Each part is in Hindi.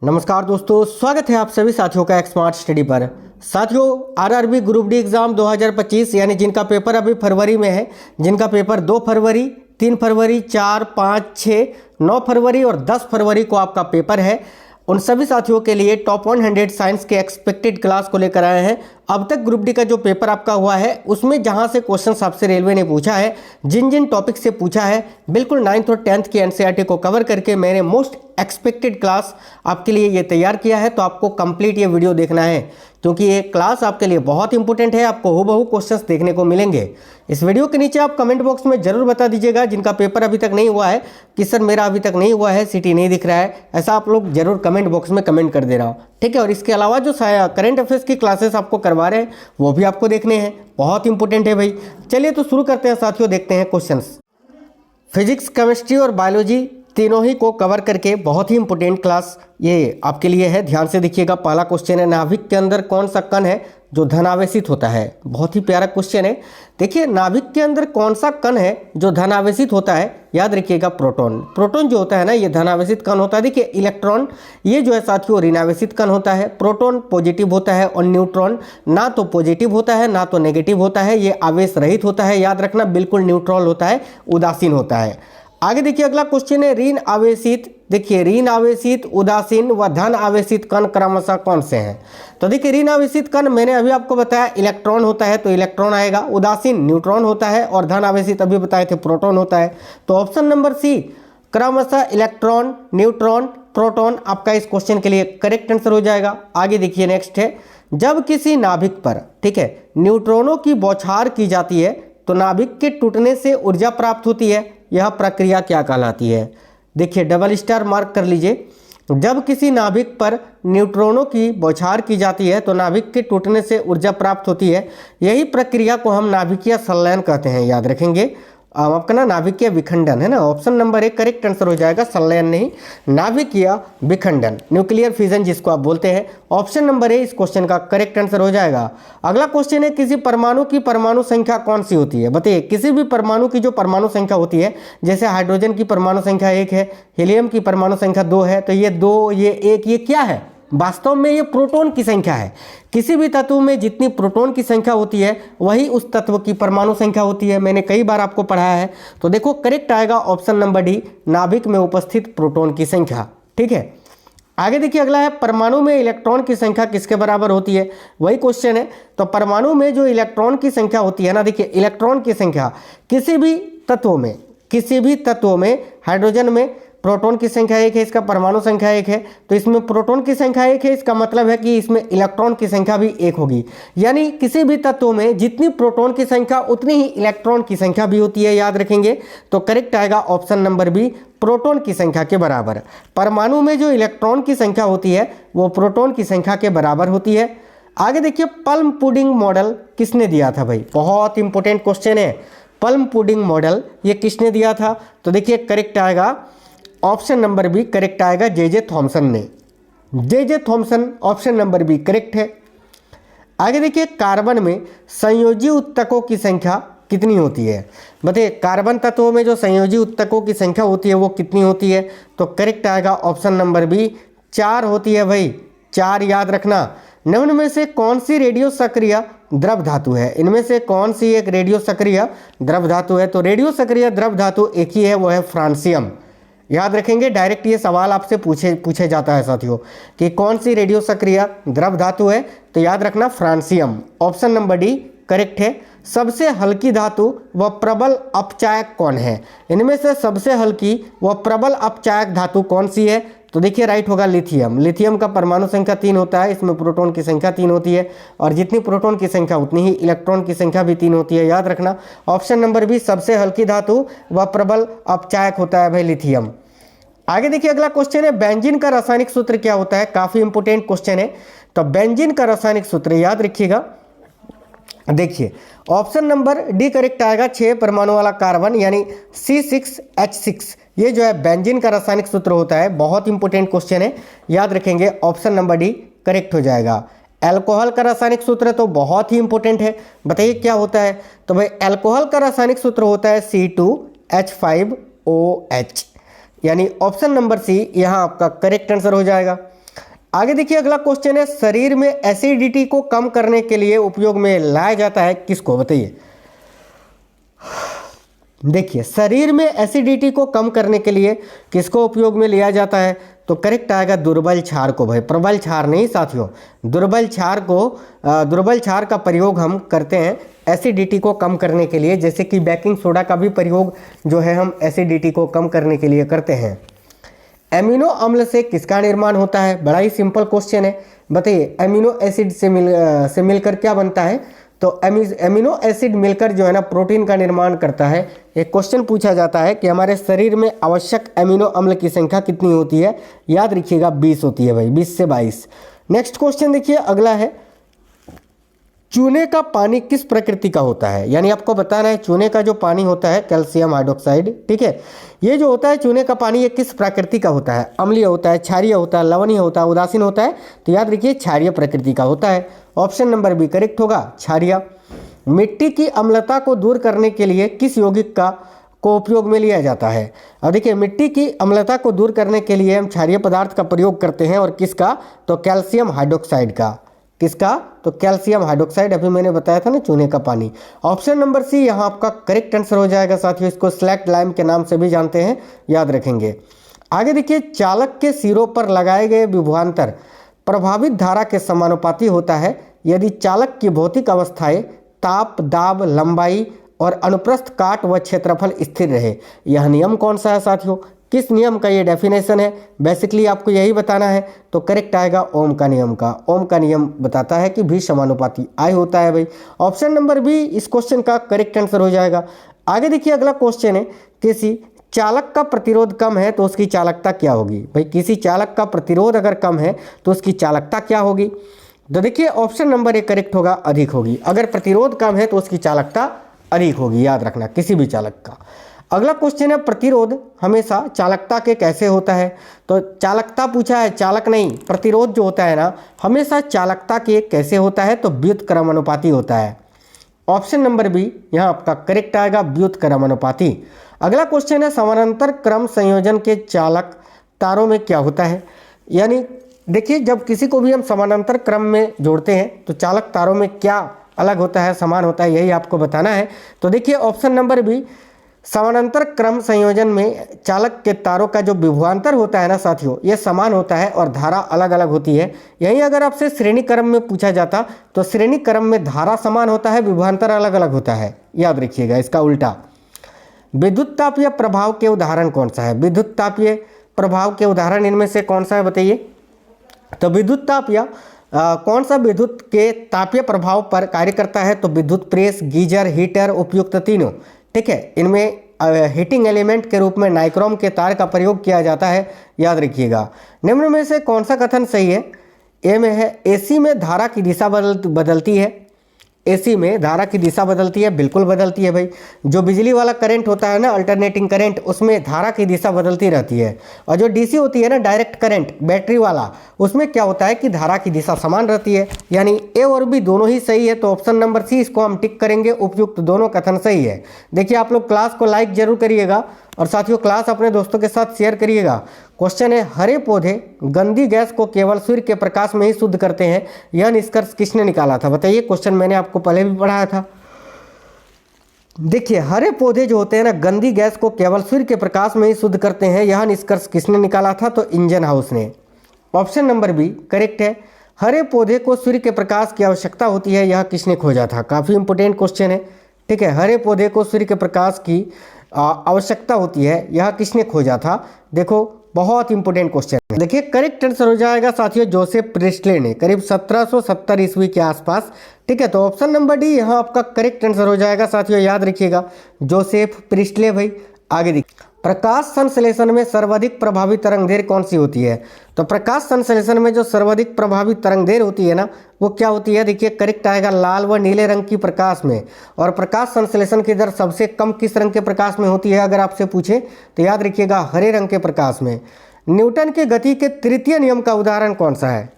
नमस्कार दोस्तों, स्वागत है आप सभी साथियों का एक स्मार्ट स्टडी पर। साथियों, आरआरबी ग्रुप डी एग्ज़ाम 2025 यानी जिनका पेपर अभी फरवरी में है, जिनका पेपर 2 फरवरी, 3 फरवरी, 4, 5, 6, 9 फरवरी और 10 फरवरी को आपका पेपर है, उन सभी साथियों के लिए टॉप 100 साइंस के एक्सपेक्टेड क्लास को लेकर आए हैं। अब तक ग्रुप डी का जो पेपर आपका हुआ है उसमें जहां से क्वेश्चन आपसे रेलवे ने पूछा है, जिन जिन टॉपिक से पूछा है, बिल्कुल 9th और 10th की एनसीईआरटी को कवर करके मैंने मोस्ट एक्सपेक्टेड क्लास आपके लिए ये तैयार किया है। तो आपको कंप्लीट ये वीडियो देखना है क्योंकि ये क्लास आपके लिए बहुत इंपॉर्टेंट है। आपको हूबहू क्वेश्चंस देखने को मिलेंगे। इस वीडियो के नीचे आप कमेंट बॉक्स में जरूर बता दीजिएगा जिनका पेपर अभी तक नहीं हुआ है कि सर मेरा अभी तक नहीं हुआ है, सिटी नहीं दिख रहा है, ऐसा आप लोग जरूर कमेंट बॉक्स में कमेंट कर देना, ठीक है। और इसके अलावा जो करंट अफेयर्स की क्लासेस आपको करवा रहे हैं वो भी आपको देखने हैं, बहुत इंपॉर्टेंट है भाई। चलिए तो शुरू करते हैं साथियों, देखते हैं क्वेश्चंस। फिजिक्स, केमिस्ट्री और बायोलॉजी तीनों ही को कवर करके बहुत ही इंपॉर्टेंट क्लास ये आपके लिए है। ध्यान से देखिएगा। पहला क्वेश्चन है, नाभिक के अंदर कौन सा कण है जो धनावेशित होता है? बहुत ही प्यारा क्वेश्चन है। देखिए, नाभिक के अंदर कौन सा कण है जो धनावेशित होता है? याद रखिएगा, प्रोटॉन। प्रोटॉन जो होता है ना, ये धनावेशित कण होता है। देखिए, इलेक्ट्रॉन ये जो है साथियों ऋणावेशित कण होता है। प्रोटॉन पॉजिटिव होता है और न्यूट्रॉन ना तो पॉजिटिव होता है ना तो नेगेटिव होता है, ये आवेश रहित होता है। याद रखना, बिल्कुल न्यूट्रल होता है, उदासीन होता है। आगे देखिए, अगला क्वेश्चन है, ऋण आवेशित। देखिए, ऋण आवेशित, उदासीन व धन आवेशित कण क्रमशः कौन से हैं? तो देखिए, ऋण आवेशित कण मैंने अभी आपको बताया इलेक्ट्रॉन होता है तो इलेक्ट्रॉन आएगा, उदासीन न्यूट्रॉन होता है और धन आवेशित अभी बताए थे प्रोटॉन होता है। तो ऑप्शन नंबर सी क्रमशः इलेक्ट्रॉन, न्यूट्रॉन, प्रोटॉन आपका इस क्वेश्चन के लिए करेक्ट आंसर हो जाएगा। आगे देखिए, नेक्स्ट है, जब किसी नाभिक पर, ठीक है, न्यूट्रॉनों की बौछार की जाती है तो नाभिक के टूटने से ऊर्जा प्राप्त होती है, यह प्रक्रिया क्या कहलाती है? देखिए, डबल स्टार मार्क कर लीजिए। जब किसी नाभिक पर न्यूट्रॉनों की बौछार की जाती है तो नाभिक के टूटने से ऊर्जा प्राप्त होती है, यही प्रक्रिया को हम नाभिकीय संलयन कहते हैं। याद रखेंगे, आपका ना नाभिकीय विखंडन है ना। Option number A correct answer हो जाएगा, संलयन नहीं, नाभिकीय विखंडन, न्यूक्लियर फिजन जिसको आप बोलते हैं। ऑप्शन नंबर ए इस क्वेश्चन का करेक्ट आंसर हो जाएगा। अगला क्वेश्चन है, किसी परमाणु की परमाणु संख्या कौन सी होती है? बताइए, किसी भी परमाणु की जो परमाणु संख्या होती है, जैसे हाइड्रोजन की परमाणु संख्या 1 है, हीलियम की परमाणु संख्या 2 है, तो ये 2, ये 1, ये क्या है? वास्तव में ये प्रोटॉन की संख्या है। किसी भी तत्व में जितनी प्रोटॉन की संख्या होती है वही उस तत्व की परमाणु संख्या होती है। मैंने कई बार आपको पढ़ाया है। तो देखो, करेक्ट आएगा ऑप्शन नंबर डी, नाभिक में उपस्थित प्रोटॉन की संख्या, ठीक है। आगे देखिए, अगला है, परमाणु में इलेक्ट्रॉन की संख्या किसके बराबर होती है? वही क्वेश्चन है। तो परमाणु में जो इलेक्ट्रॉन की संख्या होती है ना, देखिए इलेक्ट्रॉन की संख्या किसी भी तत्वों में हाइड्रोजन में प्रोटॉन की संख्या 1 है, इसका परमाणु संख्या 1 है, तो इसमें प्रोटॉन की संख्या 1 है, इसका मतलब है कि इसमें इलेक्ट्रॉन की संख्या भी 1 होगी। यानी किसी भी तत्व में जितनी प्रोटॉन की संख्या उतनी ही इलेक्ट्रॉन की संख्या भी होती है। याद रखेंगे, तो करेक्ट आएगा ऑप्शन नंबर बी, प्रोटॉन की संख्या के बराबर। परमाणु में जो इलेक्ट्रॉन की संख्या होती है वो प्रोटॉन की संख्या के बराबर होती है। आगे देखिए, पल्म पुडिंग मॉडल किसने दिया था? भाई बहुत इंपॉर्टेंट क्वेश्चन है, पल्म पुडिंग मॉडल ये किसने दिया था? तो देखिए, करेक्ट आएगा ऑप्शन नंबर बी, करेक्ट आएगा जे थॉमसन ने। J Thomson, option number B correct है। आगे देखिए, कार्बन में संयोजी उत्तकों की संख्या कितनी होती है? बताइए, कार्बन तत्वों में जो संयोजी उत्तकों की संख्या होती है वो कितनी होती है? तो करेक्ट आएगा ऑप्शन नंबर बी, 4 होती है भाई, 4 याद रखना। निम्न में से कौन सी रेडियो सक्रिय द्रव धातु है? इनमें से कौन सी एक रेडियो सक्रिय द्रव धातु है? तो रेडियो सक्रिय द्रव धातु एक ही है, वो है फ्रांसियम। याद रखेंगे, डायरेक्ट ये सवाल आपसे पूछे जाता है साथियों कि कौन सी रेडियो सक्रिय द्रव धातु है, तो याद रखना francium. Option number D correct है। सबसे हल्की धातु व प्रबल अपचायक कौन है? इनमें से सबसे हल्की व प्रबल अपचायक धातु कौन सी है? तो देखिए, राइट होगा लिथियम। लिथियम का परमाणु संख्या 3 होता है, इसमें प्रोटॉन की संख्या 3 होती है और जितनी प्रोटॉन की संख्या उतनी ही इलेक्ट्रॉन की संख्या भी 3 होती है। याद रखना, ऑप्शन नंबर बी सबसे हल्की धातु व प्रबल अपचायक होता है भाई लिथियम। आगे देखिए, अगला क्वेश्चन है, बेंजीन का रासायनिक सूत्र क्या होता है? काफी इंपोर्टेंट क्वेश्चन है। तो बेंजीन का रासायनिक सूत्र याद रखिएगा, देखिए ऑप्शन नंबर डी करेक्ट आएगा, 6 परमाणु वाला कार्बन यानी C6H6, ये जो है बेंजीन का रासायनिक सूत्र होता है। बहुत इंपॉर्टेंट क्वेश्चन है, याद रखेंगे, ऑप्शन नंबर डी करेक्ट हो जाएगा। अल्कोहल का रासायनिक सूत्र तो बहुत ही इंपॉर्टेंट है, बताइए क्या होता है? तो भाई अल्कोहल का रासायनिक सूत्र होता है C2H5OH। यानी ऑप्शन नंबर सी यहाँ आपका करेक्ट आंसर हो जाएगा। आगे देखिए अगला क्वेश्चन है, शरीर में एसिडिटी को कम करने के लिए उपयोग में लाया जाता है किसको, बताइए। देखिए शरीर में एसिडिटी को कम करने के लिए किसको उपयोग में लिया जाता है, तो करेक्ट आएगा दुर्बल क्षार को भाई, प्रबल क्षार नहीं साथियों, दुर्बल क्षार का प्रयोग हम करते हैं एसिडिटी को कम करने के लिए, जैसे कि बेकिंग सोडा का भी प्रयोग जो है हम एसिडिटी को कम करने के लिए करते हैं। एमिनो अम्ल से किसका निर्माण होता है, बड़ा ही सिंपल क्वेश्चन है, बताइए। एमिनो एसिड से मिलकर क्या बनता है, तो एमिनो एसिड मिलकर जो है ना प्रोटीन का निर्माण करता है। एक क्वेश्चन पूछा जाता है कि हमारे शरीर में आवश्यक एमिनो अम्ल की संख्या कितनी होती है, याद रखिएगा 20 होती है भाई, 20 से 22। नेक्स्ट क्वेश्चन देखिए अगला है, चूने का पानी किस प्रकृति का होता है, यानी आपको बताना है चूने का जो पानी होता है कैल्शियम हाइड्रोक्साइड, ठीक है, ये जो होता है चूने का पानी ये किस प्रकृति का होता है, अम्लीय होता है, क्षारीय होता है, लवणीय होता है, उदासीन होता है, तो याद रखिए क्षारीय प्रकृति का होता है। ऑप्शन नंबर बी करेक्ट होगा, क्षारीय। मिट्टी की अम्लता को दूर करने के लिए किस यौगिक को उपयोग में लिया जाता है, अब देखिए मिट्टी की अम्लता को दूर करने के लिए हम क्षारीय पदार्थ का प्रयोग करते हैं, और किसका, तो कैल्शियम हाइड्रोक्साइड का, किसका, तो कैल्शियम हाइड्रोक्साइड, अभी मैंने बताया था ना चूने का पानी। ऑप्शन नंबर सी यहाँ आपका करेक्ट आंसर हो जाएगा साथियों, इसको स्लैक्ट लाइम के नाम से भी जानते हैं, याद रखेंगे। आगे देखिए, चालक के सिरों पर लगाए गए विभवांतर प्रभावित धारा के समानुपाती होता है यदि चालक की भौतिक अवस्थाएं ताप, दाब, लंबाई और अनुप्रस्थ काट व क्षेत्रफल स्थिर रहे। यह नियम कौन सा है साथियों, किस नियम का ये डेफिनेशन है, बेसिकली आपको यही बताना है, तो करेक्ट आएगा ओम का नियम का। ओम का नियम बताता है कि भी समानुपाती आई होता है भाई। ऑप्शन नंबर बी इस क्वेश्चन का करेक्ट आंसर हो जाएगा। आगे देखिए अगला क्वेश्चन है, किसी चालक का प्रतिरोध कम है तो उसकी चालकता क्या होगी, भाई किसी चालक का प्रतिरोध अगर कम है तो उसकी चालकता क्या होगी, तो देखिए ऑप्शन नंबर ए करेक्ट होगा, अधिक होगी। अगर प्रतिरोध कम है तो उसकी चालकता अधिक होगी, याद रखना किसी भी चालक का। अगला क्वेश्चन है, प्रतिरोध हमेशा चालकता के कैसे होता है, तो चालकता पूछा है, चालक नहीं, प्रतिरोध जो होता है ना हमेशा चालकता के कैसे होता है, तो व्युत्क्रमानुपाती होता है। ऑप्शन नंबर बी यहाँ आपका करेक्ट आएगा, व्युत्क्रमानुपाती। अगला क्वेश्चन है, समानांतर क्रम संयोजन के चालक तारों में क्या होता है, यानी देखिए जब किसी को भी हम समानांतर क्रम में जोड़ते हैं तो चालक तारों में क्या अलग होता है, समान होता है, यही आपको बताना है। तो देखिए ऑप्शन नंबर बी, समानांतर क्रम संयोजन में चालक के तारों का जो विभवांतर होता है ना साथियों, ये समान होता है और धारा अलग अलग होती है। यही अगर आपसे श्रेणी क्रम में पूछा जाता तो श्रेणी क्रम में धारा समान होता है, विभवांतर अलग अलग होता है, याद रखिएगा इसका उल्टा। विद्युत तापीय प्रभाव के उदाहरण कौन सा है, विद्युत तापीय प्रभाव के उदाहरण इनमें से कौन सा है बताइए, तो विद्युत तापीय कौन सा विद्युत के तापीय प्रभाव पर कार्य करता है, तो विद्युत प्रेस, गीजर, हीटर, उपयुक्त तीनों, ठीक है। इनमें हीटिंग एलिमेंट के रूप में नाइक्रोम के तार का प्रयोग किया जाता है, याद रखिएगा। निम्न में से कौन सा कथन सही है, ए में है एसी में धारा की दिशा बदलती है, एसी में धारा की दिशा बदलती है, बिल्कुल बदलती है भाई। जो बिजली वाला करंट होता है ना अल्टरनेटिंग करंट, उसमें धारा की दिशा बदलती रहती है, और जो डीसी होती है ना डायरेक्ट करंट बैटरी वाला, उसमें क्या होता है कि धारा की दिशा समान रहती है, यानी ए और बी दोनों ही सही है। तो ऑप्शन नंबर सी इसको हम टिक करेंगे, उपयुक्त दोनों कथन सही है। देखिए आप लोग क्लास को लाइक जरूर करिएगा और साथियों क्लास अपने दोस्तों के साथ शेयर करिएगा। क्वेश्चन है, हरे पौधे गंदी गैस को केवल सूर्य के प्रकाश में ही शुद्ध करते हैं, यह निष्कर्ष किसने निकाला था, बताइए। क्वेश्चन मैंने आपको पहले भी पढ़ाया था। देखिए हरे पौधे जो होते हैं ना गंदी गैस को केवल सूर्य के प्रकाश में ही शुद्ध करते हैं, यह निष्कर्ष किसने निकाला था, तो इंजन हाउस ने। ऑप्शन नंबर बी करेक्ट है। हरे पौधे को सूर्य के प्रकाश की आवश्यकता होती है, यह किसने खोजा था, काफ़ी इंपोर्टेंट क्वेश्चन है, ठीक है। हरे पौधे को सूर्य के प्रकाश की आवश्यकता होती है, यह किसने खोजा था, देखो बहुत इंपोर्टेंट क्वेश्चन है। देखिए करेक्ट आंसर हो जाएगा साथियों जोसेफ प्रिस्टले ने, करीब 1770 ईस्वी के आसपास, ठीक है। तो ऑप्शन नंबर डी यहाँ आपका करेक्ट आंसर हो जाएगा साथियों, याद रखिएगा जोसेफ प्रिस्टले भाई। आगे देखिए, प्रकाश संश्लेषण में सर्वाधिक प्रभावी तरंगदैर्घ्य कौन सी होती है, तो प्रकाश संश्लेषण में जो सर्वाधिक प्रभावी तरंगदैर्घ्य होती है ना वो क्या होती है, देखिए करेक्ट आएगा लाल व नीले रंग की प्रकाश में। और प्रकाश संश्लेषण की दर सबसे कम किस रंग के प्रकाश में होती है अगर आपसे पूछे तो याद रखिएगा हरे रंग के प्रकाश में। न्यूटन के गति के तृतीय नियम का उदाहरण कौन सा है,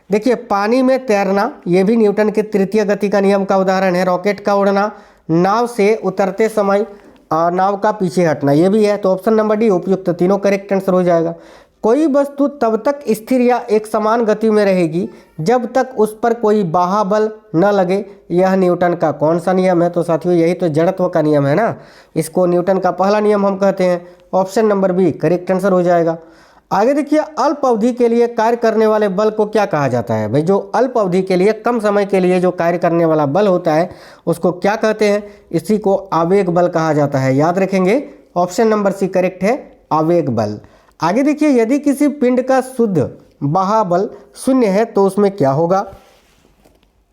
देखिए पानी में तैरना, ये भी न्यूटन के तृतीय गति का नियम का उदाहरण है। रॉकेट का उड़ना, नाव से उतरते समय नाव का पीछे हटना, ये भी है। तो ऑप्शन नंबर डी उपयुक्त, तीनों करेक्ट आंसर हो जाएगा। कोई वस्तु तब तक स्थिर या एक समान गति में रहेगी जब तक उस पर कोई बाह्य बल न लगे। यह न्यूटन का कौन सा नियम है? तो साथियों यही तो जड़त्व का नियम है ना, इसको न्यूटन का पहला नियम हम कहते हैं। Option number B correct answer हो जाएगा। आगे देखिए, अल्प अवधि के लिए कार्य करने वाले बल को क्या कहा जाता है? भाई जो अल्प अवधि के लिए, कम समय के लिए जो कार्य करने वाला बल होता है उसको क्या कहते हैं? इसी को आवेग बल कहा जाता है, याद रखेंगे। ऑप्शन नंबर सी करेक्ट है, आवेग बल। आगे देखिए, यदि किसी पिंड का शुद्ध बाह्य बल शून्य है तो उसमें क्या होगा?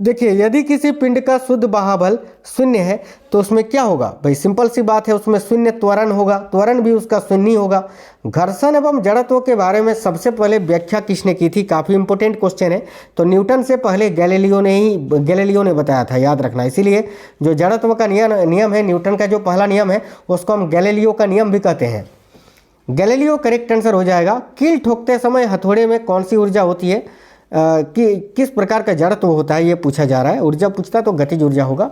देखिए, यदि किसी पिंड का शुद्ध बाह्य बल शून्य है तो उसमें क्या होगा? भाई सिंपल सी बात है, उसमें शून्य त्वरण होगा, त्वरण भी उसका शून्य ही होगा। घर्षण एवं जड़त्व के बारे में सबसे पहले व्याख्या किसने की थी? काफ़ी इंपॉर्टेंट क्वेश्चन है। तो न्यूटन से पहले गैलीलियो ने बताया था, याद रखना। इसीलिए जो जड़त्व का नियम है, न्यूटन का जो पहला नियम है उसको हम गैलीलियो का नियम भी कहते हैं। गैलीलियो करेक्ट आंसर हो जाएगा। कील ठोकते समय हथौड़े में कौन सी ऊर्जा होती है? कि किस प्रकार का जड़त्व होता है ये पूछा जा रहा है। ऊर्जा पूछता तो गतिज ऊर्जा होगा।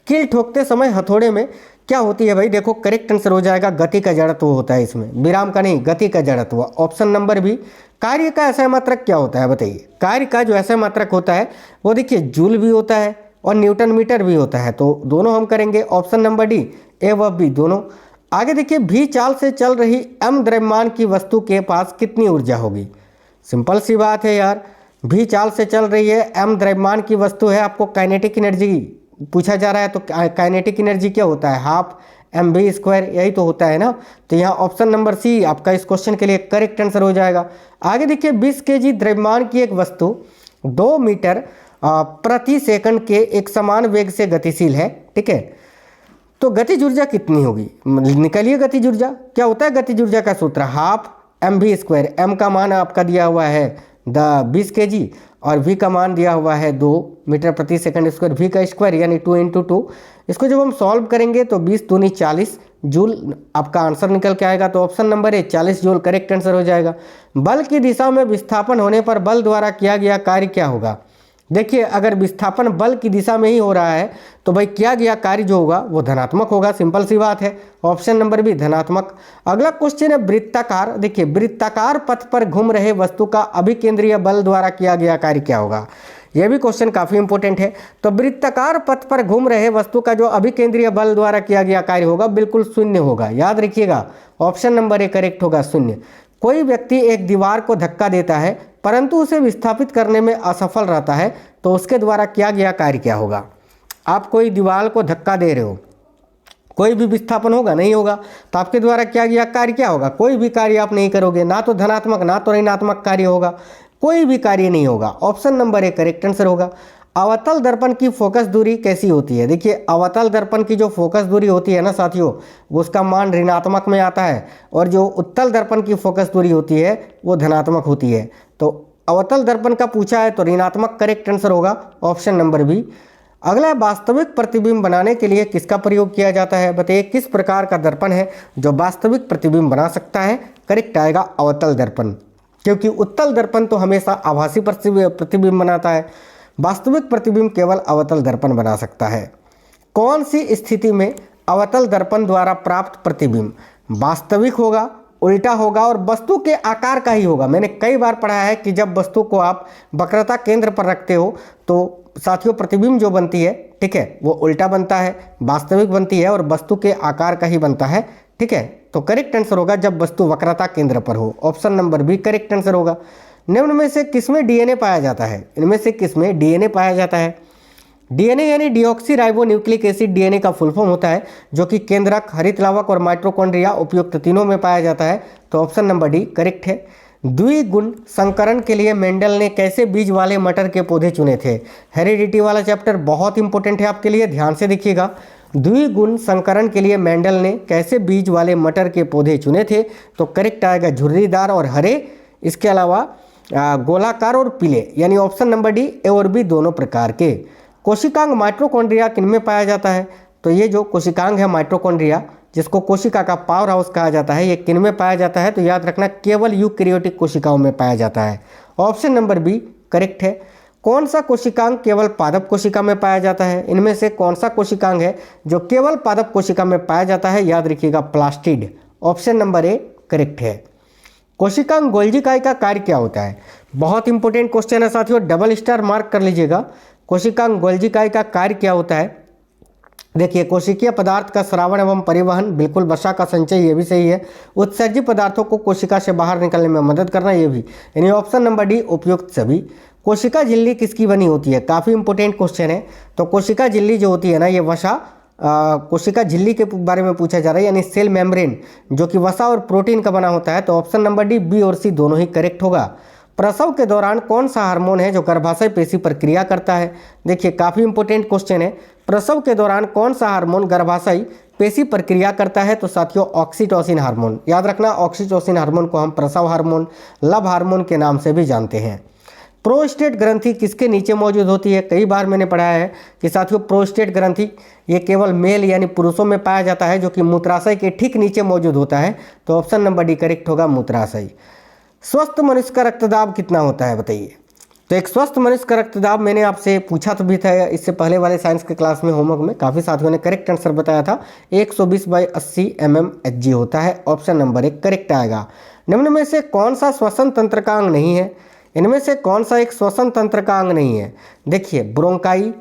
कील ठोकते समय हथौड़े में क्या होती है? भाई देखो करेक्ट आंसर हो जाएगा, गति का जड़त्व होता है इसमें, विराम का नहीं, गति का जड़त्व। Option number B. कार्य का ऐसा मात्रक क्या होता है? बताइए। कार्य का जो ऐसा मात्रक होता है वो देखिए जूल भी होता है और न्यूटन मीटर भी होता है, तो दोनों हम करेंगे। ऑप्शन नंबर डी, ए व बी दोनों। आगे देखिए, भी चाल से चल रही m द्रव्यमान की वस्तु के पास कितनी ऊर्जा होगी? सिंपल सी बात है यार, भी चाल से चल रही है, m द्रव्यमान की वस्तु है, आपको काइनेटिक एनर्जी पूछा जा रहा है, तो काइनेटिक एनर्जी क्या होता है? हाफ mv², यही तो होता है ना। तो यहाँ ऑप्शन नंबर सी आपका इस क्वेश्चन के लिए करेक्ट आंसर हो जाएगा। आगे देखिए, 20 kg द्रव्यमान की एक वस्तु 2 मीटर प्रति सेकंड के एक समान वेग से गतिशील है, ठीक है। तो गतिज ऊर्जा कितनी होगी? निकालिए गतिज ऊर्जा। क्या होता है गतिज ऊर्जा का सूत्र? Half mv²। m का मान आपका दिया हुआ है 20 kg और v का मान दिया हुआ है 2 मीटर प्रति सेकंड स्क्वायर, v का स्क्वायर यानी 2 × 2। इसको जब हम सॉल्व करेंगे तो 20 दूनी 40 जूल आपका आंसर निकल के आएगा। तो ऑप्शन नंबर ए 40 जूल करेक्ट आंसर हो जाएगा। बल की दिशा में विस्थापन होने पर बल द्वारा किया गया कार्य क्या होगा? देखिए, अगर विस्थापन बल की दिशा में ही हो रहा है तो भाई किया गया कार्य जो होगा वो धनात्मक होगा, सिंपल सी बात है। ऑप्शन नंबर बी धनात्मक। अगला क्वेश्चन है वृत्ताकार। देखिए, वृत्ताकार पथ पर घूम रहे वस्तु का अभिकेंद्रीय बल द्वारा किया गया कार्य क्या होगा? यह भी क्वेश्चन काफी इंपॉर्टेंट है। तो वृत्ताकार पथ पर घूम रहे वस्तु का जो अभिकेंद्रीय बल द्वारा किया गया कार्य होगा बिल्कुल शून्य होगा, याद रखिएगा। ऑप्शन नंबर ए करेक्ट होगा, शून्य। कोई व्यक्ति एक दीवार को धक्का देता है परंतु उसे विस्थापित करने में असफल रहता है, तो उसके द्वारा किया गया कार्य क्या होगा? आप कोई दीवार को धक्का दे रहे हो, कोई भी विस्थापन होगा? नहीं होगा। तो आपके द्वारा किया गया कार्य क्या होगा? कोई भी कार्य आप नहीं करोगे, ना तो धनात्मक ना तो ऋणात्मक कार्य होगा, कोई भी कार्य नहीं होगा। Option number A correct answer होगा। अवतल दर्पण की फोकस दूरी कैसी होती है? देखिए, अवतल दर्पण की जो फोकस दूरी होती है ना साथियों, उसका मान ऋणात्मक में आता है, और जो उत्तल दर्पण की फोकस दूरी होती है वो धनात्मक होती है। तो अवतल दर्पण का पूछा है तो ऋणात्मक करेक्ट आंसर होगा, ऑप्शन नंबर बी। अगला है वास्तविक प्रतिबिंब बनाने के लिए किसका प्रयोग किया जाता है? बताइए, किस प्रकार का दर्पण है जो वास्तविक प्रतिबिंब बना सकता है? करेक्ट आएगा अवतल दर्पण, क्योंकि उत्तल दर्पण तो हमेशा आभासी प्रतिबिंब बनाता है, वास्तविक प्रतिबिंब केवल अवतल दर्पण बना सकता है। कौन सी स्थिति में अवतल दर्पण द्वारा प्राप्त प्रतिबिंब वास्तविक होगा, उल्टा होगा और वस्तु के आकार का ही होगा? मैंने कई बार पढ़ा है कि जब वस्तु को आप वक्रता केंद्र पर रखते हो तो साथियों प्रतिबिंब जो बनती है, ठीक है, वो उल्टा बनता है, वास्तविक बनती है और वस्तु के आकार का ही बनता है, ठीक है। तो करेक्ट आंसर होगा जब वस्तु वक्रता केंद्र पर हो, option number B correct answer होगा। निम्न में से किसमें डीएनए पाया जाता है? इनमें से किसमें डीएनए पाया जाता है? डीएनए यानी deoxy ribo nucleic acid DNA का फुल फॉर्म होता है, जो कि केंद्रक, हरितलावक और माइटोकॉन्ड्रिया उपयुक्त तीनों में पाया जाता है। तो ऑप्शन नंबर डी करेक्ट है। द्विगुण संकरण के लिए मेंडल ने कैसे बीज वाले मटर के पौधे चुने थे? हेरिडिटी वाला चैप्टर बहुत इंपॉर्टेंट है आपके लिए, ध्यान से देखिएगा। द्विगुण संकरण के लिए मेंडल ने कैसे बीज वाले मटर के पौधे चुने थे? तो करेक्ट आएगा झुर्रीदार और हरे, इसके अलावा गोलाकार और पीले, यानी ऑप्शन नंबर डी ए और बी दोनों प्रकार के। कोशिकांग माइटोकॉन्ड्रिया किनमें पाया जाता है? तो ये जो कोशिकांग है माइटोकॉन्ड्रिया, जिसको कोशिका का पावर हाउस कहा जाता है, ये किनमें पाया जाता है? तो याद रखना केवल यूकैरियोटिक कोशिकाओं में पाया जाता है, ऑप्शन नंबर बी करेक्ट है। कौन सा कोशिकांग केवल पादप कोशिका में पाया जाता है? इनमें से कौन सा कोशिकांग है जो केवल पादप कोशिका में पाया जाता है? याद रखिएगा plastid. Option number A correct है। कोशिकांग गोल्जी इकाई का कार्य क्या होता है? बहुत इंपॉर्टेंट क्वेश्चन है साथियों, डबल स्टार मार्क कर लीजिएगा। कोशिकांग गोल्जी इकाई का कार्य क्या होता है? देखिए, कोशिकीय पदार्थ का श्रावण एवं परिवहन, बिल्कुल वसा का संचय, ये भी सही है। उत्सर्जित पदार्थों को कोशिका से बाहर निकलने में मदद करना, ये भी, यानी ऑप्शन नंबर डी उपयुक्त सभी। कोशिका झिल्ली किसकी बनी होती है? काफ़ी इंपॉर्टेंट क्वेश्चन है। तो कोशिका झिल्ली जो होती है ना, ये वसा कोशिका झिल्ली के बारे में पूछा जा रहा है, यानी सेल मेम्ब्रेन जो कि वसा और प्रोटीन का बना होता है। तो ऑप्शन नंबर डी, बी और सी दोनों ही करेक्ट होगा। प्रसव के दौरान कौन सा हार्मोन है जो गर्भाशय पेशी पर क्रिया करता है? देखिए, काफ़ी इंपॉर्टेंट क्वेश्चन है। प्रसव के दौरान कौन सा हार्मोन गर्भाशय पेशी पर क्रिया करता है? तो साथियों ऑक्सीटोसिन हार्मोन। याद रखना, ऑक्सीटोसिन हार्मोन को हम प्रसव हार्मोन, लव हार्मोन के नाम से भी जानते हैं। प्रोस्टेट ग्रंथि किसके नीचे मौजूद होती है? कई बार मैंने पढ़ाया है कि साथियों प्रोस्टेट ग्रंथि ये केवल मेल यानी पुरुषों में पाया जाता है, जो कि मूत्राशय के ठीक नीचे मौजूद होता है। तो ऑप्शन नंबर डी करेक्ट होगा, मूत्राशय। स्वस्थ मनुष्य का रक्तदाब कितना होता है बताइए? तो एक स्वस्थ मनुष्य का रक्तदाब मैंने आपसे पूछा तो भी था इससे पहले वाले साइंस के क्लास में, होमवर्क में, काफ़ी साथियों ने करेक्ट आंसर बताया था। 120/80 mmHg होता है। ऑप्शन नंबर एक करेक्ट आएगा। निम्न में से कौन सा श्वसन तंत्र का अंग नहीं है? इनमें से कौन सा एक श्वसन तंत्र का अंग नहीं है? देखिए, ब्रोंकाई,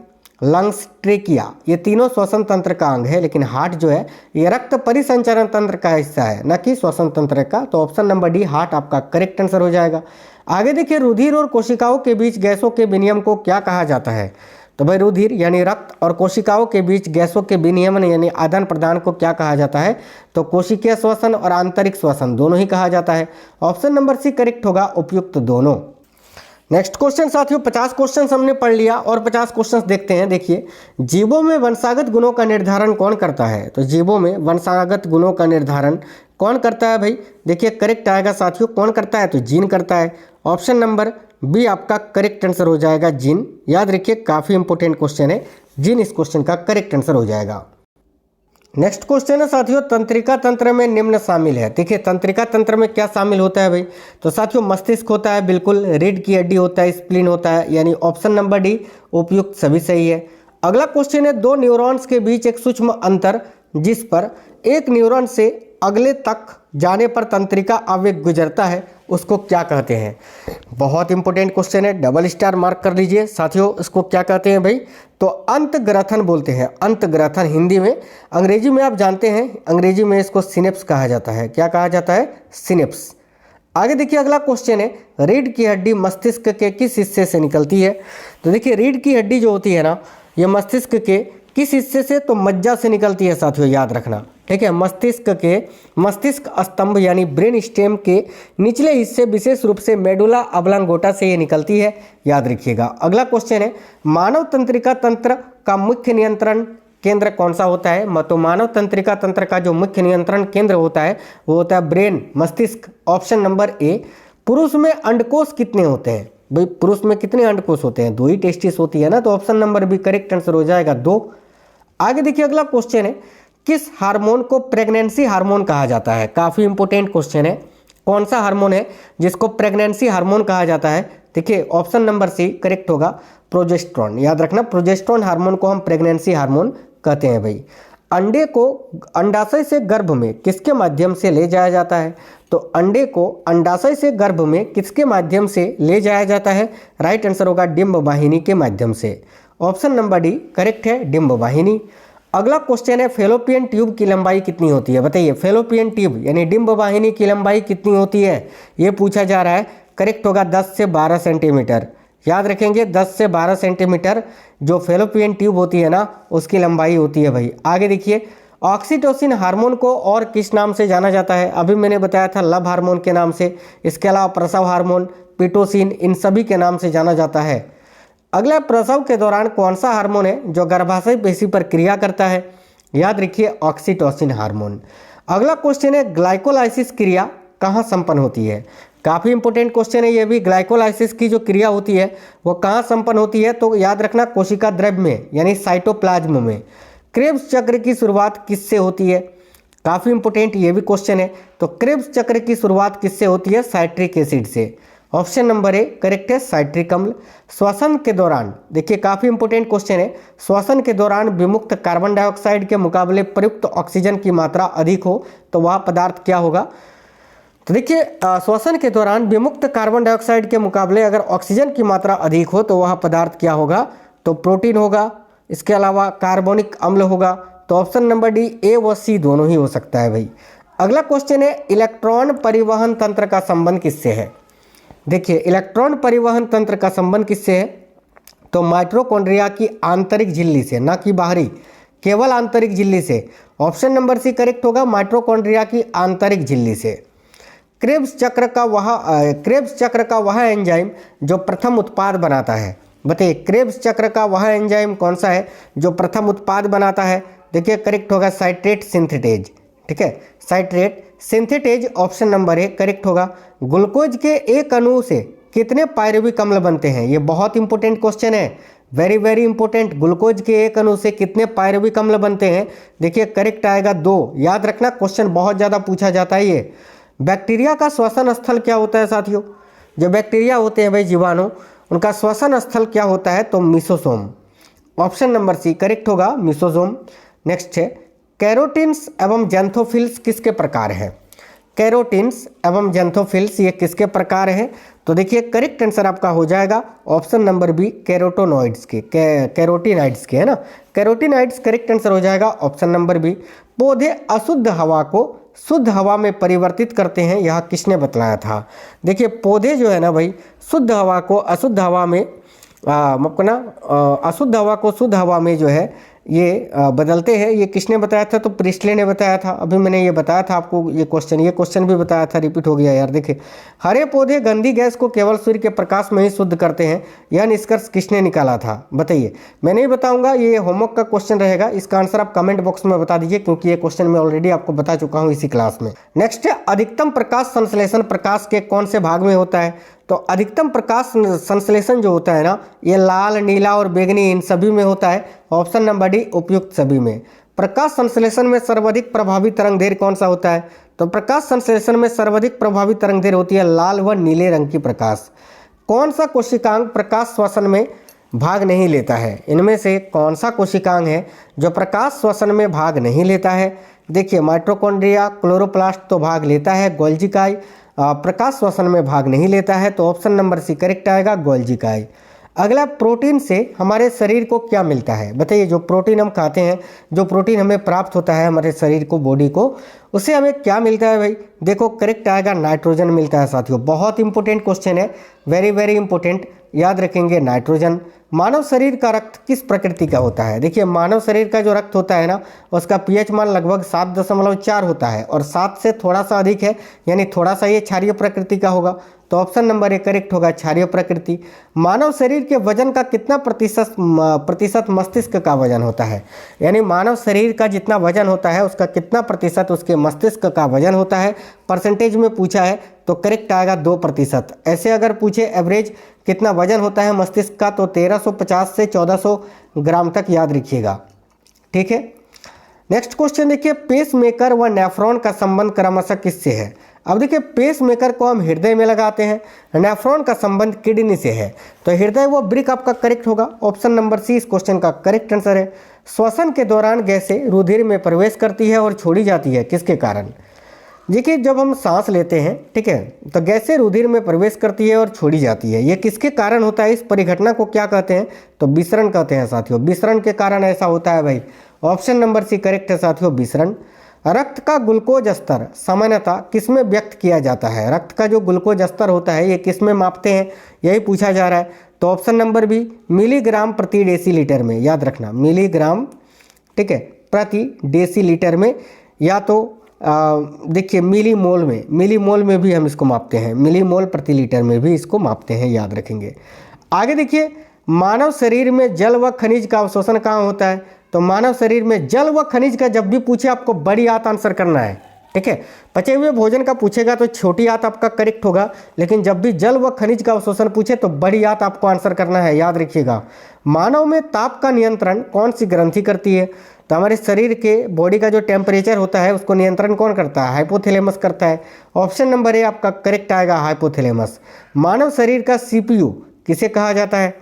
लंग्स, ट्रेकिया, ये तीनों श्वसन तंत्र का अंग है, लेकिन हार्ट जो है ये रक्त परिसंचरण तंत्र का हिस्सा है, न कि श्वसन तंत्र का। तो ऑप्शन नंबर डी हार्ट आपका करेक्ट आंसर हो जाएगा। आगे देखिए, रुधिर और कोशिकाओं के बीच गैसों के विनिमय को क्या कहा जाता है? तो भाई रुधिर यानी रक्त और कोशिकाओं के बीच गैसों के विनिमय यानी आदान प्रदान को क्या कहा जाता है? तो कोशिकीय श्वसन और आंतरिक श्वसन दोनों ही कहा जाता है। ऑप्शन नंबर सी करेक्ट होगा, उपयुक्त दोनों। नेक्स्ट क्वेश्चन साथियों, 50 क्वेश्चन हमने पढ़ लिया और 50 क्वेश्चन देखते हैं। देखिए, जीवों में वंशागत गुणों का निर्धारण कौन करता है? तो जीवों में वंशागत गुणों का निर्धारण कौन करता है भाई? देखिए, करेक्ट आएगा साथियों, कौन करता है? तो जीन करता है। ऑप्शन नंबर बी आपका करेक्ट आंसर हो जाएगा, जीन। याद रखिए, काफ़ी इंपॉर्टेंट क्वेश्चन है, जीन इस क्वेश्चन का करेक्ट आंसर हो जाएगा। नेक्स्ट क्वेश्चन है साथियों, तंत्रिका तंत्र में निम्न शामिल है। देखिए, तंत्रिका तंत्र में क्या शामिल होता है भाई? तो साथियों मस्तिष्क होता है, बिल्कुल, रीढ़ की हड्डी होता है, स्प्लीन होता है, यानी ऑप्शन नंबर डी उपयुक्त सभी सही है। अगला क्वेश्चन है, दो न्यूरॉन्स के बीच एक सूक्ष्म अंतर जिस पर एक न्यूरॉन से अगले तक जाने पर तंत्रिका आवेग गुजरता है, उसको क्या कहते हैं? बहुत इंपॉर्टेंट क्वेश्चन है, डबल स्टार मार्क कर लीजिए साथियों। इसको क्या कहते हैं भाई? तो अंतग्रथन बोलते हैं, अंतग्रथन हिंदी में। अंग्रेजी में आप जानते हैं, अंग्रेजी में इसको सिनेप्स कहा जाता है। क्या कहा जाता है? सिनेप्स। आगे देखिए, अगला क्वेश्चन है, रीढ़ की हड्डी मस्तिष्क के किस हिस्से से निकलती है? तो देखिए, रीढ़ की हड्डी जो होती है ना, ये मस्तिष्क के किस हिस्से से? तो मज्जा से निकलती है साथियों, याद रखना, ठीक है। मस्तिष्क स्तंभ यानी ब्रेन स्टेम के निचले हिस्से, विशेष रूप से मेडुला ऑब्लांगोटा से ये निकलती है, याद रखिएगा। अगला क्वेश्चन है, मानव तंत्रिका तंत्र का मुख्य नियंत्रण केंद्र कौन सा होता है? तो मानव तंत्रिका तंत्र का जो मुख्य नियंत्रण केंद्र होता है वो होता है ब्रेन, मस्तिष्क। ऑप्शन नंबर ए। पुरुष में अंडकोश कितने होते हैं भाई? पुरुष में कितने अंडकोश होते हैं? 2 ही टेस्टिस होती है ना, तो option number B correct answer हो जाएगा, 2। आगे देखिए, अगला क्वेश्चन है, किस हार्मोन को प्रेगनेंसी हार्मोन कहा जाता है? काफी इंपॉर्टेंट क्वेश्चन है। कौन सा हार्मोन है जिसको प्रेगनेंसी हार्मोन कहा जाता है? देखिए, ऑप्शन नंबर सी करेक्ट होगा, प्रोजेस्टेरोन। याद रखना, प्रोजेस्टेरोन हार्मोन को हम प्रेगनेंसी हार्मोन कहते हैं भाई। अंडे को अंडाशय से गर्भ में किसके माध्यम से ले जाया जाता है? तो अंडे को अंडाशय से गर्भ में किसके माध्यम से ले जाया जाता है? राइट आंसर होगा डिंब वाहिनी के माध्यम से। ऑप्शन नंबर डी करेक्ट है, डिंब वाहिनी। अगला क्वेश्चन है, फेलोपियन ट्यूब की लंबाई कितनी होती है? बताइए, फेलोपियन ट्यूब यानी डिंब वाहिनी की लंबाई कितनी होती है, ये पूछा जा रहा है। करेक्ट होगा 10 से 12 सेंटीमीटर। याद रखेंगे, 10 से 12 सेंटीमीटर जो फेलोपियन ट्यूब होती है ना, उसकी लंबाई होती है भाई। आगे देखिए, ऑक्सीटोसिन हार्मोन को और किस नाम से जाना जाता है? अभी मैंने बताया था लव हार्मोन के नाम से। इसके अलावा प्रसव हार्मोन, पिटोसिन, इन सभी के नाम से जाना जाता है। अगला, प्रसव के दौरान कौन सा हार्मोन है जो गर्भाशय पेशी पर क्रिया करता है? याद रखिए, ऑक्सीटोसिन हार्मोन। अगला क्वेश्चन है, ग्लाइकोलाइसिस क्रिया कहाँ संपन्न होती है? काफ़ी इंपॉर्टेंट क्वेश्चन है ये भी। ग्लाइकोलाइसिस की जो क्रिया होती है वो कहाँ संपन्न होती है? तो याद रखना, कोशिका द्रव्य में यानी साइटोप्लाज्म में। क्रेब्स चक्र की शुरुआत किससे होती है? काफ़ी इंपॉर्टेंट ये भी क्वेश्चन है। तो क्रेब्स चक्र की शुरुआत किससे होती है? साइट्रिक एसिड से। ऑप्शन नंबर ए करेक्ट है साइट्रिक अम्ल। श्वसन के दौरान, देखिए काफ़ी इंपॉर्टेंट क्वेश्चन है, श्वसन के दौरान विमुक्त कार्बन डाइऑक्साइड के मुकाबले प्रयुक्त ऑक्सीजन की मात्रा अधिक हो तो वह पदार्थ क्या होगा। तो देखिए श्वसन के दौरान विमुक्त कार्बन डाइऑक्साइड के मुकाबले अगर ऑक्सीजन की मात्रा अधिक हो तो वह पदार्थ क्या होगा, तो प्रोटीन होगा, इसके अलावा कार्बोनिक अम्ल होगा। तो ऑप्शन नंबर डी ए व सी दोनों ही हो सकता है भाई। अगला क्वेश्चन है इलेक्ट्रॉन परिवहन तंत्र का संबंध किससे है। देखिए इलेक्ट्रॉन परिवहन तंत्र का संबंध किससे है, तो माइटोकॉन्ड्रिया की आंतरिक झिल्ली से, ना कि बाहरी, केवल आंतरिक झिल्ली से। ऑप्शन नंबर सी करेक्ट होगा, माइटोकॉन्ड्रिया की आंतरिक झिल्ली से। क्रेब्स चक्र का वह एंजाइम जो प्रथम उत्पाद बनाता है, बताइए क्रेब्स चक्र का वह एंजाइम कौन सा है जो प्रथम उत्पाद बनाता है। देखिए करेक्ट होगा साइट्रेट सिंथेटेज, ठीक है, citrate synthetase option number A correct होगा। ग्लूकोज के एक अणु से कितने पायरुविक अम्ल बनते हैं, ये बहुत इंपॉर्टेंट क्वेश्चन है, वेरी वेरी इंपॉर्टेंट। ग्लूकोज के एक अणु से कितने पायरुविक अम्ल बनते हैं, देखिए करेक्ट आएगा 2। याद रखना क्वेश्चन बहुत ज़्यादा पूछा जाता है ये। बैक्टीरिया का श्वसन स्थल क्या होता है साथियों, जो बैक्टीरिया होते हैं भाई जीवाणु, उनका श्वसन स्थल क्या होता है, तो mesosome. Option number C correct होगा मिसोसोम। नेक्स्ट है कैरोटिन्स एवं जेंथोफिल्स किसके प्रकार है। कैरोटिन्स एवं जेंथोफिल्स ये किसके प्रकार है, तो देखिए करेक्ट आंसर आपका हो जाएगा ऑप्शन नंबर बी कैरोटोनॉइड्स के, कैरोटिनाइड्स के, है ना, कैरोटिनाइड्स करेक्ट आंसर हो जाएगा ऑप्शन नंबर बी। पौधे अशुद्ध हवा को शुद्ध हवा में परिवर्तित करते हैं, यह किसने बतलाया था। देखिए पौधे जो है ना भाई शुद्ध हवा को अशुद्ध हवा में अशुद्ध हवा को शुद्ध हवा में जो है ये बदलते हैं, ये किसने बताया था, तो प्रिस्टले ने बताया था। अभी मैंने ये बताया था आपको, ये क्वेश्चन भी बताया था, रिपीट हो गया यार। देखिए हरे पौधे गंदी गैस को केवल सूर्य के प्रकाश में ही शुद्ध करते हैं, यह निष्कर्ष किसने निकाला था, बताइए। मैं नहीं बताऊंगा, ये होमवर्क का क्वेश्चन रहेगा, इसका आंसर आप कमेंट बॉक्स में बता दीजिए, क्योंकि ये क्वेश्चन मैं ऑलरेडी आपको बता चुका हूँ इसी क्लास में। नेक्स्ट है अधिकतम प्रकाश संश्लेषण प्रकाश के कौन से भाग में होता है, तो अधिकतम प्रकाश संश्लेषण जो होता है ना, ये लाल, नीला और बैंगनी इन सभी में होता है। ऑप्शन नंबर डी उपयुक्त सभी में। प्रकाश संश्लेषण में सर्वाधिक प्रभावी तरंगदैर्घ्य कौन सा होता है, तो प्रकाश संश्लेषण में सर्वाधिक प्रभावी तरंगदैर्घ्य होती है लाल व नीले रंग की प्रकाश। कौन सा कोशिकांग प्रकाश श्वसन में भाग नहीं लेता है, इनमें से कौन सा कोशिकांग है जो प्रकाश श्वसन में भाग नहीं लेता है। देखिए माइटोकॉन्ड्रिया, क्लोरोप्लास्ट तो भाग लेता है, गोल्गी काई प्रकाश श्वसन में भाग नहीं लेता है, तो ऑप्शन नंबर सी करेक्ट आएगा गोल्गी काई। अगला प्रोटीन से हमारे शरीर को क्या मिलता है, बताइए। जो प्रोटीन हम खाते हैं, जो प्रोटीन हमें प्राप्त होता है हमारे शरीर को, बॉडी को, उससे हमें क्या मिलता है भाई, देखो करेक्ट आएगा नाइट्रोजन मिलता है साथियों। बहुत इंपॉर्टेंट क्वेश्चन है, वेरी वेरी इंपॉर्टेंट, याद रखेंगे नाइट्रोजन। मानव शरीर का रक्त किस प्रकृति का होता है, देखिए मानव शरीर का जो रक्त होता है ना, उसका पीएच मान लगभग 7.4 होता है, और 7 से थोड़ा सा अधिक है, यानी थोड़ा सा ये क्षारीय प्रकृति का होगा, तो ऑप्शन नंबर ए करेक्ट होगा क्षारीय प्रकृति। मानव शरीर के वजन का कितना प्रतिशत मस्तिष्क का वजन होता है, यानी मानव शरीर का जितना वजन होता है उसका कितना प्रतिशत उसके मस्तिष्क का वजन होता है, परसेंटेज में पूछा है तो करेक्ट आएगा 2%। ऐसे अगर पूछे एवरेज कितना वजन होता है मस्तिष्क का, तो 1350 से 1400 ग्राम तक याद रखिएगा, ठीक है। नेक्स्ट क्वेश्चन देखिए, पेस मेकर व नेफ्रॉन का संबंध क्रमशः किससे है। अब देखिए पेस मेकर को हम हृदय में लगाते हैं, नेफ्रॉन का संबंध किडनी से है, तो हृदय व वृक्क आपका करेक्ट होगा। ऑप्शन नंबर सी इस क्वेश्चन का करेक्ट आंसर है। श्वसन के दौरान गैसें रुधिर में प्रवेश करती है और छोड़ी जाती है, किसके कारण। देखिए जब हम सांस लेते हैं, ठीक है, तो गैसें रुधिर में प्रवेश करती है और छोड़ी जाती है, ये किसके कारण होता है, इस परिघटना को क्या कहते हैं, तो विसरण कहते हैं साथियों। विसरण के कारण ऐसा होता है भाई। ऑप्शन नंबर सी करेक्ट है साथियों, विसरण। रक्त का ग्लूकोज स्तर सामान्यतः किसमें व्यक्त किया जाता है, रक्त का जो ग्लूकोज स्तर होता है ये किसमें मापते हैं, यही पूछा जा रहा है, तो ऑप्शन नंबर बी मिलीग्राम प्रति डेसीलीटर में, याद रखना मिलीग्राम, ठीक है, प्रति डेसीलीटर में, या तो देखिए मिलीमोल में भी हम इसको मापते हैं, मिलीमोल प्रति लीटर में भी इसको मापते हैं, याद रखेंगे। आगे देखिए मानव शरीर में जल व खनिज का अवशोषण कहाँ होता है, तो मानव शरीर में जल व खनिज का जब भी पूछे आपको बड़ी याद आंसर करना है, ठीक है। पचे हुए भोजन का पूछेगा तो छोटी आंत आपका करेक्ट होगा, लेकिन जब भी जल व खनिज का अवशोषण पूछे तो बड़ी आंत आपको आंसर करना है, याद रखिएगा। मानव में ताप का नियंत्रण कौन सी ग्रंथि करती है? तो हमारे शरीर के बॉडी का जो टेम्परेचर होता है उसको नियंत्रण कौन करता है? हाइपोथैलेमस करता है। ऑप्शन नंबर ए आपका करेक्ट आएगा, हाइपोथैलेमस। मानव शरीर का सीपीयू किसे कहा जाता है?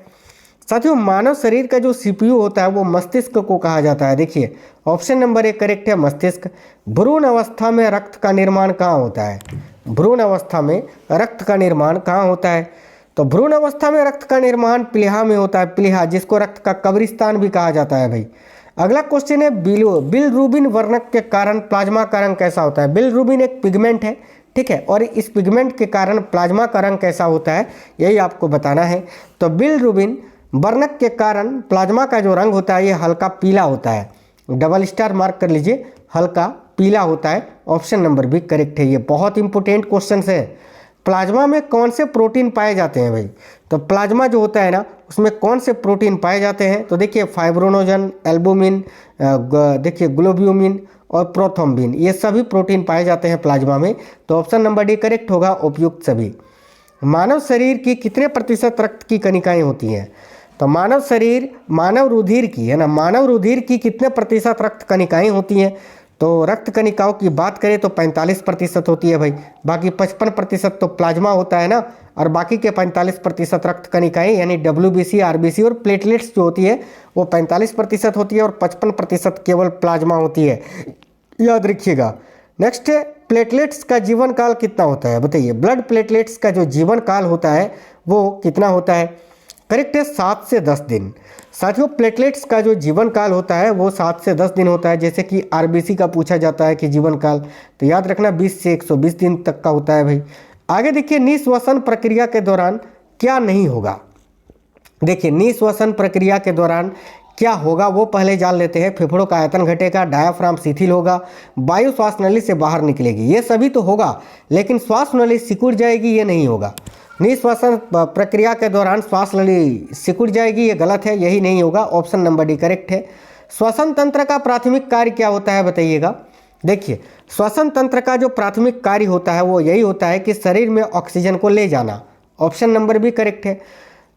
साथियों, मानव शरीर का जो सीपीयू होता है वो मस्तिष्क को कहा जाता है। देखिए ऑप्शन नंबर ए करेक्ट है, मस्तिष्क। भ्रूण अवस्था में रक्त का निर्माण कहाँ होता है? भ्रूण अवस्था में रक्त का निर्माण कहाँ होता है? तो भ्रूण अवस्था में रक्त का निर्माण प्लीहा में होता है, प्लीहा, जिसको रक्त का कब्रिस्तान भी कहा जाता है भाई। अगला क्वेश्चन है, बिलरुबिन वर्णक के कारण प्लाज्मा का रंग कैसा होता है? बिलरुबिन एक पिगमेंट है, ठीक है, और इस पिगमेंट के कारण प्लाज्मा का रंग कैसा होता है यही आपको बताना है। तो बिलरुबिन वर्णक के कारण प्लाज्मा का जो रंग होता है ये हल्का पीला होता है। डबल स्टार मार्क कर लीजिए, हल्का पीला होता है। ऑप्शन नंबर बी करेक्ट है। ये बहुत इंपॉर्टेंट क्वेश्चन है। प्लाज्मा में कौन से प्रोटीन पाए जाते हैं भाई? तो प्लाज्मा जो होता है ना उसमें कौन से प्रोटीन पाए जाते हैं? तो देखिए फाइब्रोनोजन, एल्बुमिन, देखिए ग्लोब्यूमिन और प्रोथ्रोम्बिन, ये सभी प्रोटीन पाए जाते हैं प्लाज्मा में। तो ऑप्शन नंबर डी करेक्ट होगा, उपयुक्त सभी। मानव शरीर की कितने प्रतिशत रक्त की कणिकाएं होती हैं? तो मानव रुधिर की है ना, मानव रुधिर की कितने प्रतिशत रक्त कणिकाएं होती हैं? तो रक्त कणिकाओं की बात करें तो 45% होती है भाई। बाकी 55% तो प्लाज्मा होता है ना, और बाकी के 45% रक्त कणिकाएं यानी WBC, RBC और प्लेटलेट्स जो होती है वो 45% होती है और 55% केवल प्लाज्मा होती है, याद रखिएगा। नेक्स्ट है, प्लेटलेट्स का जीवन काल कितना होता है? बताइए, ब्लड प्लेटलेट्स का जो जीवन काल होता है वो कितना होता है? करेक्ट है, 7 से 10 दिन। साथियों, प्लेटलेट्स का जो जीवन काल होता है वो 7 से 10 दिन होता है। जैसे कि RBC का पूछा जाता है कि जीवन काल, तो याद रखना 20 से 120 दिन तक का होता है भाई। आगे देखिए, निःश्वसन प्रक्रिया के दौरान क्या नहीं होगा? देखिए निःश्वसन प्रक्रिया के दौरान क्या होगा वो पहले जान लेते हैं। फेफड़ों का आयतन घटेगा, डायाफ्राम शिथिल होगा, वायु श्वास नली से बाहर निकलेगी, ये सभी तो होगा, लेकिन श्वास नली सिकुड़ जाएगी, ये नहीं होगा। निःश्वासन प्रक्रिया के दौरान श्वास नली सिकुड़ जाएगी, ये गलत है, यही नहीं होगा। ऑप्शन नंबर डी करेक्ट है। श्वसन तंत्र का प्राथमिक कार्य क्या होता है बताइएगा? देखिए, श्वसन तंत्र का जो प्राथमिक कार्य होता है वो यही होता है कि शरीर में ऑक्सीजन को ले जाना। ऑप्शन नंबर बी करेक्ट है।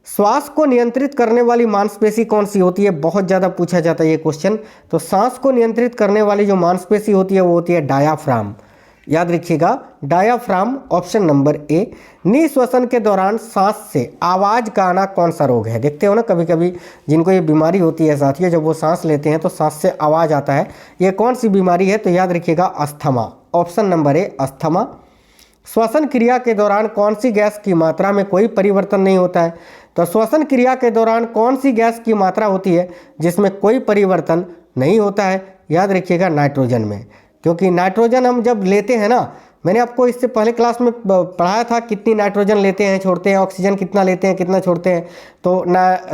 श्वास को नियंत्रित करने वाली मांसपेशी कौन सी होती है? बहुत ज़्यादा पूछा जाता है ये क्वेश्चन। तो सांस को नियंत्रित करने वाली जो मांसपेशी होती है वो होती है डायाफ्राम, याद रखिएगा, डायाफ्राम। Option number A. निःश्वसन के दौरान सांस से आवाज़ का आना कौन सा रोग है? देखते हो ना कभी कभी जिनको ये बीमारी होती है साथियों, जब वो सांस लेते हैं तो सांस से आवाज़ आता है, ये कौन सी बीमारी है? तो याद रखिएगा, अस्थमा। ऑप्शन नंबर ए, अस्थमा। श्वसन क्रिया के दौरान कौन सी गैस की मात्रा में कोई परिवर्तन नहीं होता है? तो श्वसन क्रिया के दौरान कौन सी गैस की मात्रा होती है जिसमें कोई परिवर्तन नहीं होता है? याद रखिएगा, नाइट्रोजन में, क्योंकि नाइट्रोजन हम जब लेते हैं ना, मैंने आपको इससे पहले क्लास में पढ़ाया था कितनी नाइट्रोजन लेते हैं, छोड़ते हैं, ऑक्सीजन कितना लेते हैं, कितना छोड़ते हैं। तो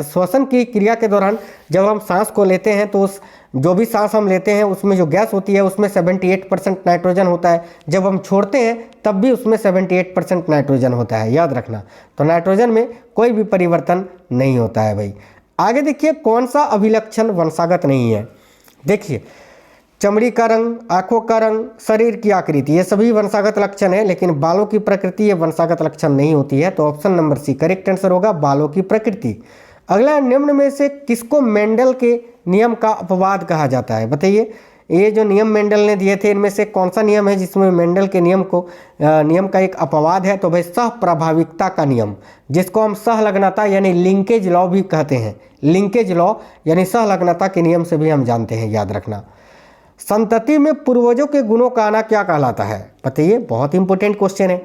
श्वसन की क्रिया के दौरान जब हम सांस को लेते हैं तो उस जो भी सांस हम लेते हैं उसमें जो गैस होती है उसमें 78% नाइट्रोजन होता है। जब हम छोड़ते हैं तब भी उसमें 78% नाइट्रोजन होता है, याद रखना। तो नाइट्रोजन में कोई भी परिवर्तन नहीं होता है भाई। आगे देखिए, कौन सा अभिलक्षण वंशागत नहीं है? देखिए, चमड़ी का रंग, आंखों का रंग, शरीर की आकृति, ये सभी वंशागत लक्षण है, लेकिन बालों की प्रकृति ये वंशागत लक्षण नहीं होती है। तो option number C correct answer होगा, बालों की प्रकृति। अगला, निम्न में से किसको मेंडल के नियम का अपवाद कहा जाता है? बताइए, ये जो नियम मेंडल ने दिए थे इनमें से कौन सा नियम है जिसमें मेंडल के नियम का एक अपवाद है? तो भाई सह प्रभाविकता का नियम, जिसको हम सहलग्नता यानी लिंकेज लॉ भी कहते हैं। लिंकेज लॉ यानी सहलग्नता के नियम से भी हम जानते हैं, याद रखना। संतति में पूर्वजों के गुणों का आना क्या कहलाता है? बताइए, बहुत इंपॉर्टेंट क्वेश्चन है।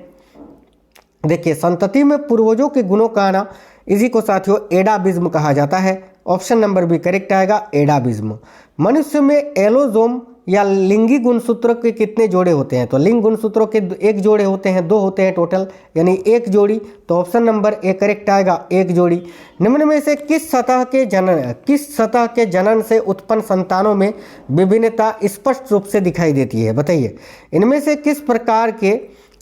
देखिए, संतति में पूर्वजों के गुणों का आना, इसी को साथियों एडाबिज्म कहा जाता है। ऑप्शन नंबर बी करेक्ट आएगा, एडाबिज्म। मनुष्य में एलोजोम या लिंगी गुणसूत्र के कितने जोड़े होते हैं? तो लिंग गुणसूत्रों के एक जोड़े होते हैं, 2 होते हैं टोटल, यानी एक जोड़ी। तो ऑप्शन नंबर ए करेक्ट आएगा, एक जोड़ी। निम्न में से किस सतह के जनन से उत्पन्न संतानों में विभिन्नता स्पष्ट रूप से दिखाई देती है? बताइए, इनमें से किस प्रकार के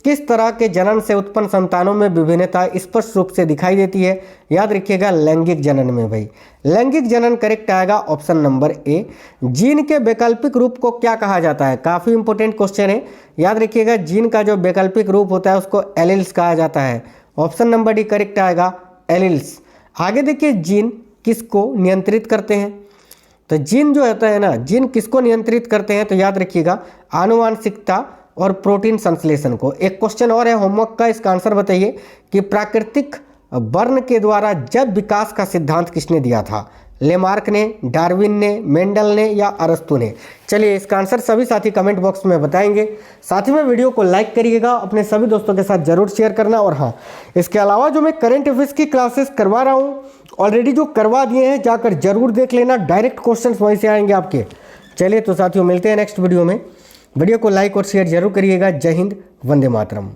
किस तरह के जनन से उत्पन्न संतानों में विभिन्नता स्पष्ट रूप से दिखाई देती है? याद रखिएगा लैंगिक जनन में भाई। लैंगिक जनन करेक्ट आएगा ऑप्शन नंबर ए। जीन के वैकल्पिक रूप को क्या कहा जाता है? काफ़ी इंपॉर्टेंट क्वेश्चन है, याद रखिएगा जीन का जो वैकल्पिक रूप होता है उसको एलील्स कहा जाता है। ऑप्शन नंबर डी करेक्ट आएगा एलील्स। आगे देखिए जीन किसको नियंत्रित करते हैं? तो जीन जो होता है ना, जीन किसको नियंत्रित करते हैं? तो याद रखिएगा आनुवांशिकता और प्रोटीन संश्लेषण को। एक क्वेश्चन और है होमवर्क का, इसका आंसर बताइए कि प्राकृतिक वर्ण के द्वारा जैव विकास का सिद्धांत किसने दिया था? लेमार्क ने, डार्विन ने, मेंडल ने या अरस्तु ने? चलिए इसका आंसर सभी साथी कमेंट बॉक्स में बताएंगे। साथ ही में वीडियो को लाइक करिएगा, अपने सभी दोस्तों के साथ जरूर शेयर करना। और हाँ, इसके अलावा जो मैं करंट अफेयर्स की क्लासेस करवा रहा हूँ, ऑलरेडी जो करवा दिए हैं जाकर जरूर देख लेना, डायरेक्ट क्वेश्चन वहीं से आएंगे आपके। चलिए तो साथियों मिलते हैं नेक्स्ट वीडियो में। वीडियो को लाइक और शेयर जरूर करिएगा। जय हिंद, वंदे मातरम।